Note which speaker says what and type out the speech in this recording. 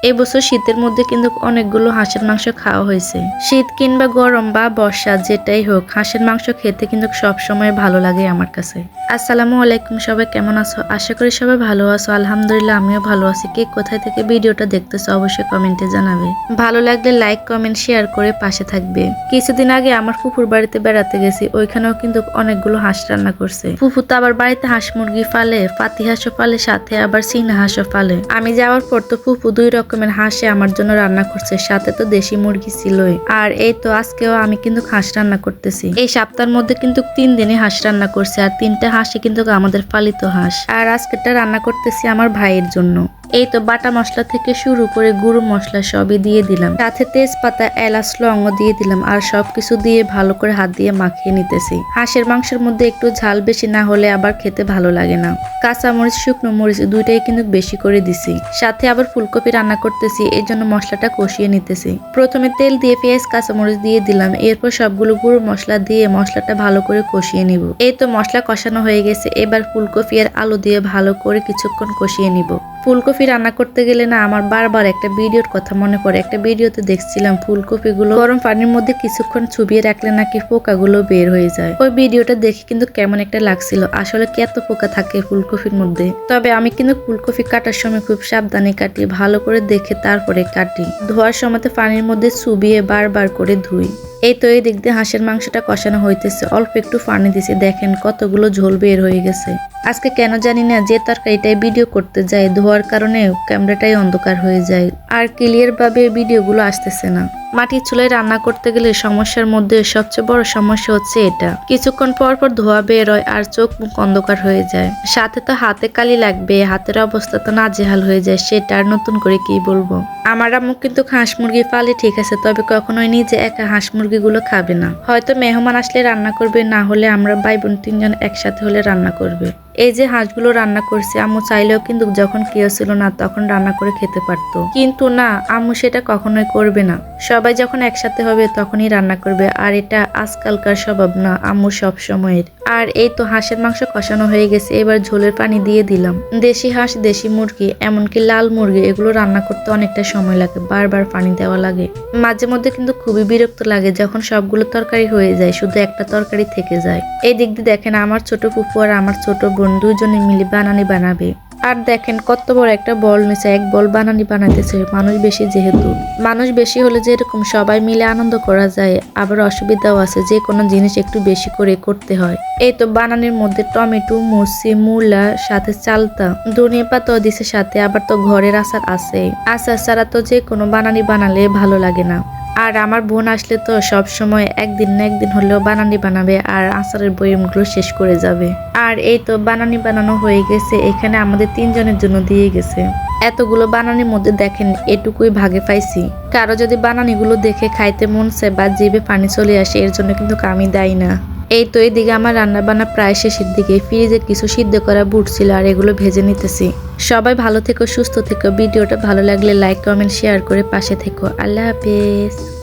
Speaker 1: এই বছর শীতের মধ্যে কিন্তু অনেকগুলো হাঁসের মাংস খাওয়া হয়েছে। শীত কিংবা গরম বা বর্ষা যেটাই হোক, হাঁসের মাংস খেতে কিন্তু সব সময় ভালো লাগে আমার কাছে। আসসালামু আলাইকুম, সবাই কেমন আছো? আশা করি সবাই ভালো আছো। আলহামদুলিল্লাহ আমিও ভালো আছি। কে কোথায় থেকে ভিডিওটা দেখতেছো অবশ্যই কমেন্টে জানাবে। ভালো লাগলে লাইক কমেন্ট শেয়ার করে পাশে থাকবে। কিছুদিন আগে আমার ফুফুর বাড়িতে বেড়াতে গেছি, ওইখানেও কিন্তু অনেকগুলো হাঁস রান্না করছে। ফুফু তো আবার বাড়িতে হাঁস মুরগি ফালে, পাতি হাঁসও ফালে, সাথে আবার চীনা হাঁসও ফালে। আমি যাওয়ার পর তো ফুফু 2 রকমের হাঁসে আমার জন্য রান্না করছে, সাথে তো দেশি মুরগি ছিলই। আর এই তো আজকেও আমি কিন্তু হাঁস রান্না করতেছি। এই সপ্তাহের মধ্যে কিন্তু 3 দিনে হাঁস রান্না করছে, আর 3টা হাঁসই কিন্তু আমাদের পালিত হাঁস। আর আজকেটা রান্না করতেছি আমার ভাইয়ের জন্য। এই তো বাটা মশলা থেকে শুরু করে গুঁড়ো মশলা সবই দিয়ে দিলাম, সাথে তেজপাতা, এলাচ, লবঙ্গ দিয়ে দিলাম, আর সবকিছু দিয়ে ভালো করে হাত দিয়ে মাখিয়ে নিতেছি। হাঁসের মাংসের মধ্যে একটু ঝাল বেশি না হলে আবার খেতে ভালো লাগে না। কাঁচা মরিচ, শুকনো মরিচ দুইটাই কিন্তু বেশি করে দিছি। সাথে আবার ফুলকপি রান্না করতেছি, এই জন্য মশলাটা কষিয়ে নিতেছি। প্রথমে তেল দিয়ে পেঁয়াজ, কাঁচামরিচ দিয়ে দিলাম, এরপর সবগুলো গুঁড়ো মশলা দিয়ে মশলাটা ভালো করে কষিয়ে নিব। এই তো মশলা কষানো হয়ে গেছে, এবার ফুলকপি আর আলু দিয়ে ভালো করে কিছুক্ষণ কষিয়ে নিব। ফুলকপি রান্না করতে গেলে না আমার বারবার একটা ভিডিওর কথা মনে পড়ে। একটা ভিডিওতে দেখছিলাম ফুলকপিগুলো গরম পানির মধ্যে কিছুক্ষণ চুবিয়ে রাখলে নাকি পোকাগুলো বের হয়ে যায়। ওই ভিডিওটা দেখে কিন্তু কেমন একটা লাগছিল, আসলে কি এত পোকা থাকে ফুলকপির মধ্যে। তবে আমি কিন্তু ফুলকপি কাটার সময় খুব সাবধানে কাটি, ভালো করে দেখে তারপরে কাটি। ধোয়ার সময় পানির মধ্যে চুবিয়ে বারবার করে ধুই। এই তো এই দিক দিয়ে হাঁসের মাংসটা কষানো হইতেছে, অল্প একটু পানি দিছি, দেখেন কতগুলো ঝোল বের হয়ে গেছে। আজকে কেন জানি না যে তরকারিটাই ভিডিও করতে যায় ধোয়ার কারণে ক্যামেরাটাই অন্ধকার হয়ে যায়, আর ক্লিয়ার ভাবে ভিডিওগুলো আসতেছে না। মাটির চুলায় রান্না করতে গেলে সমস্যার মধ্যে সবচেয়ে বড় সমস্যা হচ্ছে এটা, কিছুক্ষণ পর পর ধোয়া বের হয় আর চোখ মুখ অন্ধকার হয়ে যায়। সাথে তো হাতে কালি লাগবে, হাতের অবস্থা তো নাজেহাল হয়ে যায়, সেটা আর নতুন করে কি বলবো। আমার আম্মু কিন্তু হাঁস মুরগি পালে ঠিক আছে, তবে কখনোই নিজে একা হাঁস মুরগিগুলো খাবে না। হয়তো মেহমান আসলে রান্না করবে, না হলে আমরা ভাই বোন 3 জন একসাথে হলে রান্না করবে। এই যে হাঁসগুলো রান্না করছে, আম্মু চাইলেও কিন্তু যখন কেউ ছিল না তখন রান্না করে খেতে পারতো, কিন্তু না, আম্মু সেটা কখনোই করবে না। সবাই যখন একসাথে হবে তখনই রান্না করবে, আর এটা আজকালকার স্বভাব না আম্মুর সব সময়ের। আর এই তো হাঁসের মাংস কষানো হয়ে গেছে, এবার ঝোলের পানি দিয়ে দিলাম। দেশি হাঁস, দেশি মুরগি, এমনকি লাল মুরগি, এগুলো রান্না করতে অনেকটা সময় লাগে, বারবার পানি দেওয়া লাগে। মাঝে মধ্যে কিন্তু খুবই বিরক্ত লাগে যখন সবগুলো তরকারি হয়ে যায়, শুধু একটা তরকারি থেকে যায়। এই দিক দিয়ে দেখেন আমার ছোট ফুফু আর আমার ছোট বোন দুজনে মিলে বানানি বানাবে। আর দেখেন কত বড় একটা বল নিচে, এক বল বানানি বানাইতেছে। মানুষ বেশি যেহেতু, মানুষ বেশি হলে যেরকম সবাই মিলে আনন্দ করা যায়, আবার অসুবিধাও আছে, যে কোনো জিনিস একটু বেশি করে করতে হয়। এই তো বানানির মধ্যে টমেটো, মরচি, মূলা, সাথে চালতা, ধনিয়া পাতাও দিছে সাথে, আবার তো ঘরের আচার আছে। আচার ছাড়া তো যে কোনো বানানি বানালে ভালো লাগে না। আর আমার বোন আসলে তো সব সময় একদিন না একদিন হলেও বানানি বানাবে আর আচারের বয়মগুলো শেষ করে যাবে। আর এই তো বানানি বানানো হয়ে গেছে, এখানে আমাদের 3 জনের জন্য দিয়ে গেছে। এতগুলো বানানির মধ্যে দেখেন এটুকুই ভাগে পাইছি। কারো যদি বানানিগুলো দেখে খাইতে মন চায় বা জিভে পানি চলে আসে, এর জন্য কিন্তু আমি দায়ী না। এই তো এইদিকে আমার রান্না বান্না প্রায় শেষের দিকে। ফ্রিজে কিছু সিদ্ধ করা বুট ছিল, আর এগুলো ভেজে নিতেছি। সবাই ভালো থেকো, সুস্থ থেকো। ভিডিওটা ভালো লাগলে লাইক কমেন্ট শেয়ার করে পাশে থেকো। আল্লাহ হাফেজ।